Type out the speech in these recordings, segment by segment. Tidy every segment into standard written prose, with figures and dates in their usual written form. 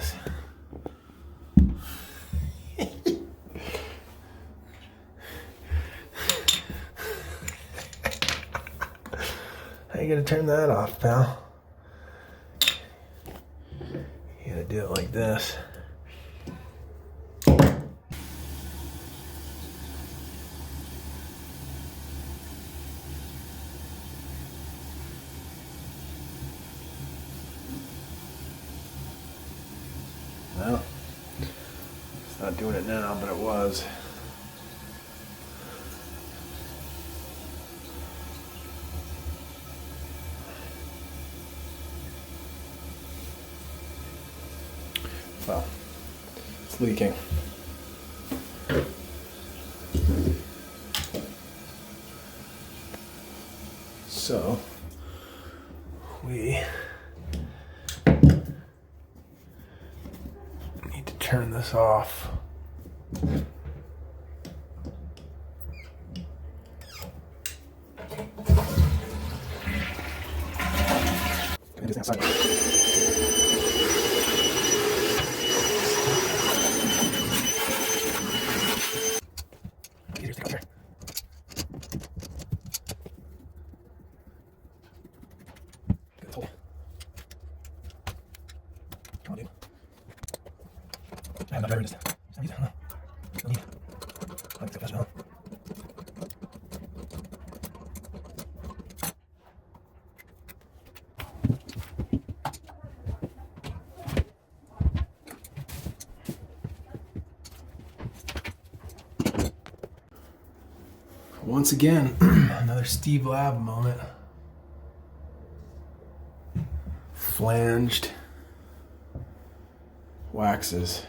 this. How you gonna turn that off, pal? You gotta do it like this. Well, it's not doing it now, but it was. Well, it's leaking. So, we need to turn this off. I'm not very good. I don't know. I like to Once again, another Steve Lab moment. Flanged waxes.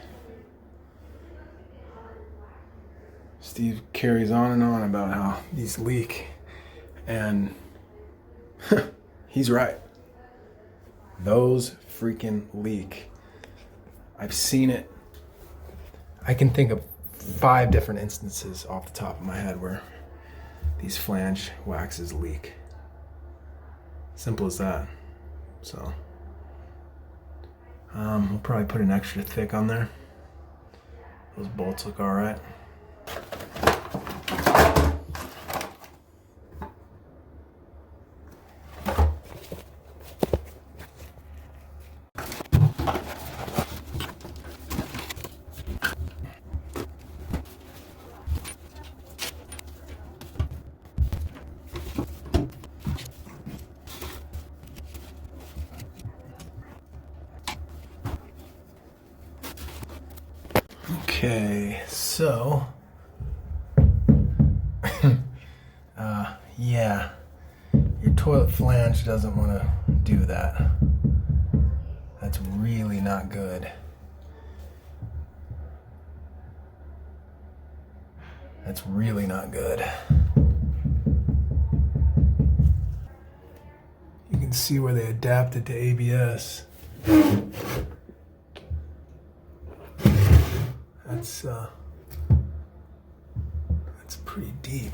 Steve carries on and on about how these leak, and he's right. Those freaking leak. I've seen it. I can think of 5 different instances off the top of my head where these flange waxes leak. Simple as that. So we'll probably put an extra thick on there. Those bolts look all right. Okay, so yeah, your toilet flange doesn't want to do that. That's really not good. That's really not good. You can see where they adapted to ABS. That's pretty deep.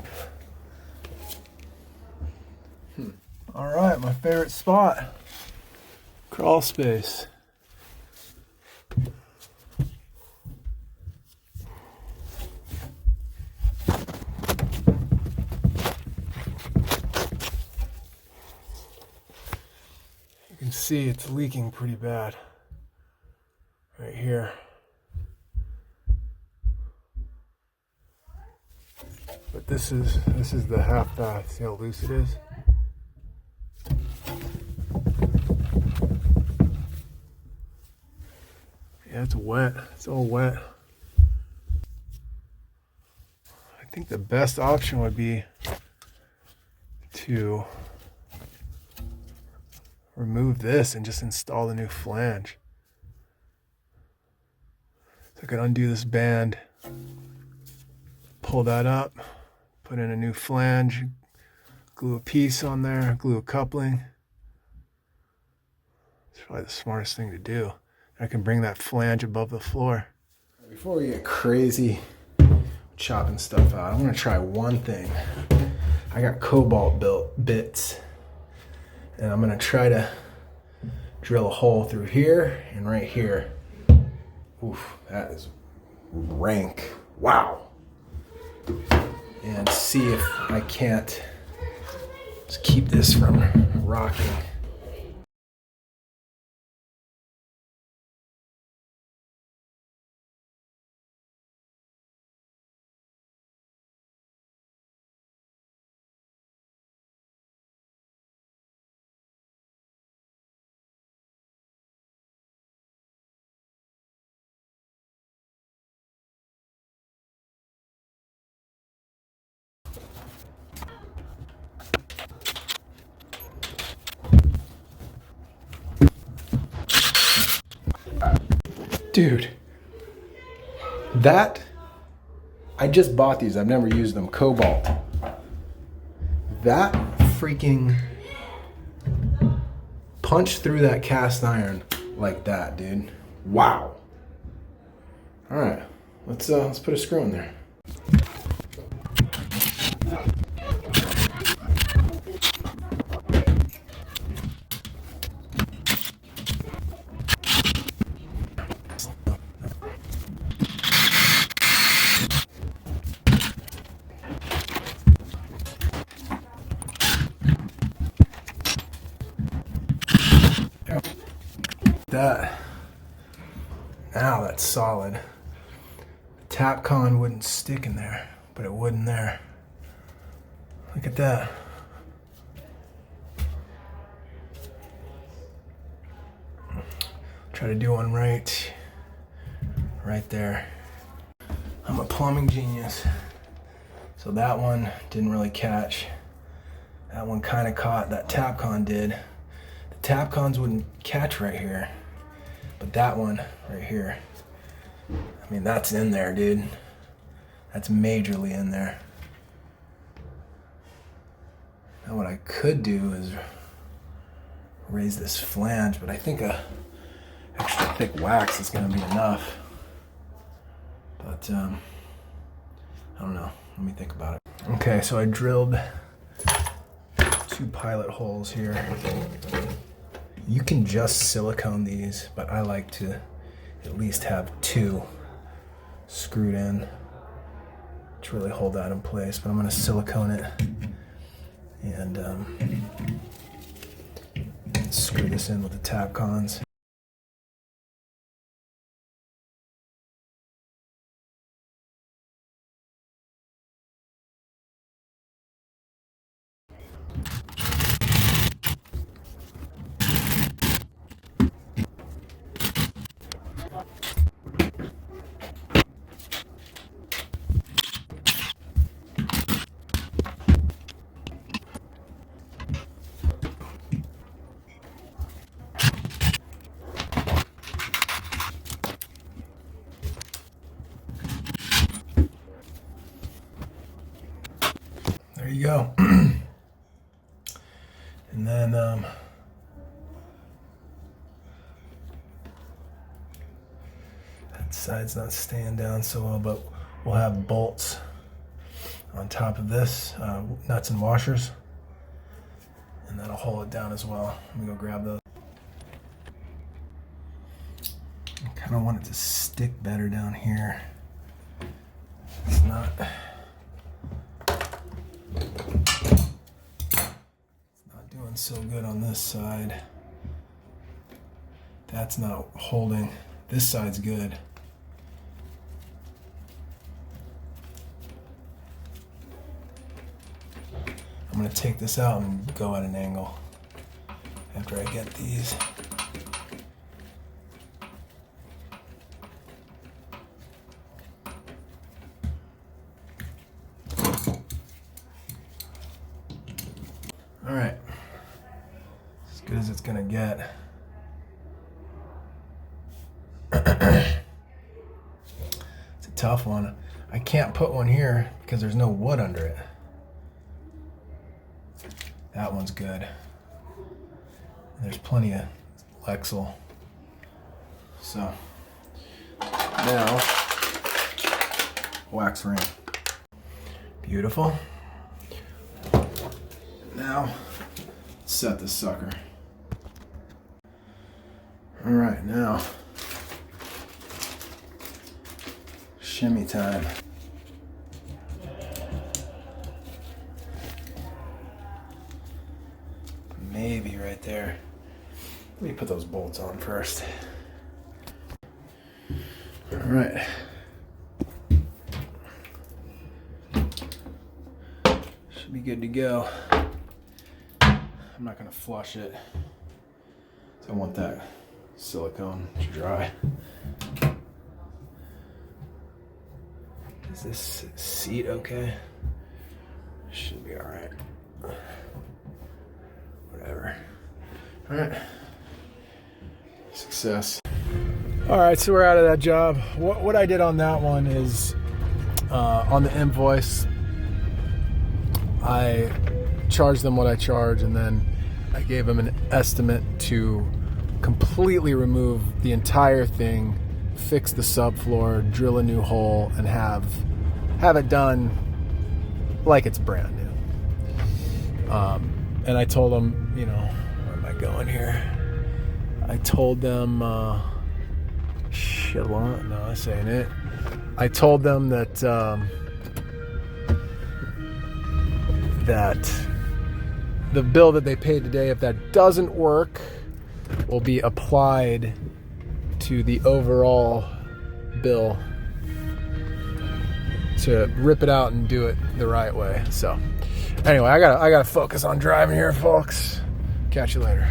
All right, my favorite spot, crawl space. You can see it's leaking pretty bad right here. But this is the half bath. See how loose it is? Yeah, it's wet. It's all wet. I think the best option would be to remove this and just install the new flange. So I could undo this band, pull that up, put in a new flange, glue a piece on there, glue a coupling. It's probably the smartest thing to do. I can bring that flange above the floor. Before we get crazy chopping stuff out, I'm gonna try one thing. I got cobalt bits, and I'm gonna try to drill a hole through here and right here. Oof, that is rank. Wow. And see if I can't just keep this from rocking. Dude, I just bought these. I've never used them. Cobalt. That freaking punched through that cast iron like that, dude. Wow. All right, let's put a screw in there. Now that's solid. The Tapcon wouldn't stick in there, but it would in there. Look at that. Try to do one right there. I'm a plumbing genius. So that one didn't really catch. That one kind of caught. That Tapcon did. The Tapcons wouldn't catch right here. But that one right here, I mean, that's in there, dude. That's majorly in there. Now what I could do is raise this flange, but I think a extra thick wax is gonna be enough. But I don't know, let me think about it. Okay, so I drilled 2 pilot holes here. You can just silicone these, but I like to at least have 2 screwed in to really hold that in place. But I'm gonna silicone it and screw this in with the Tapcons. There you go. And then that side's not staying down so well, but we'll have bolts on top of this, nuts and washers, and that'll hold it down as well. Let me go grab those. I kind of want it to stick better down here. It's not doing so good on this side. That's not holding. This side's good. I'm going to take this out and go at an angle after I get these. All right, as good as it's gonna get. It's a tough one. I can't put one here because there's no wood under it. That one's good. There's plenty of Lexel. So now, wax ring. Beautiful. Now, set this sucker. All right, now shimmy time. Maybe right there. Let me put those bolts on first. All right. Should be good to go. I'm not gonna flush it. I want that silicone to dry. Is this seat okay? Should be all right. Whatever. All right. Success. All right, so we're out of that job. What I did on that one is on the invoice, I charged them what I charge, and then I gave them an estimate to completely remove the entire thing, fix the subfloor, drill a new hole, and have it done like it's brand new. And I told them, you know, where am I going here? I told them, no, that's ain't it. I told them that that the bill that they paid today, if that doesn't work, will be applied to the overall bill to rip it out and do it the right way. So anyway, I gotta focus on driving here, folks. Catch you later.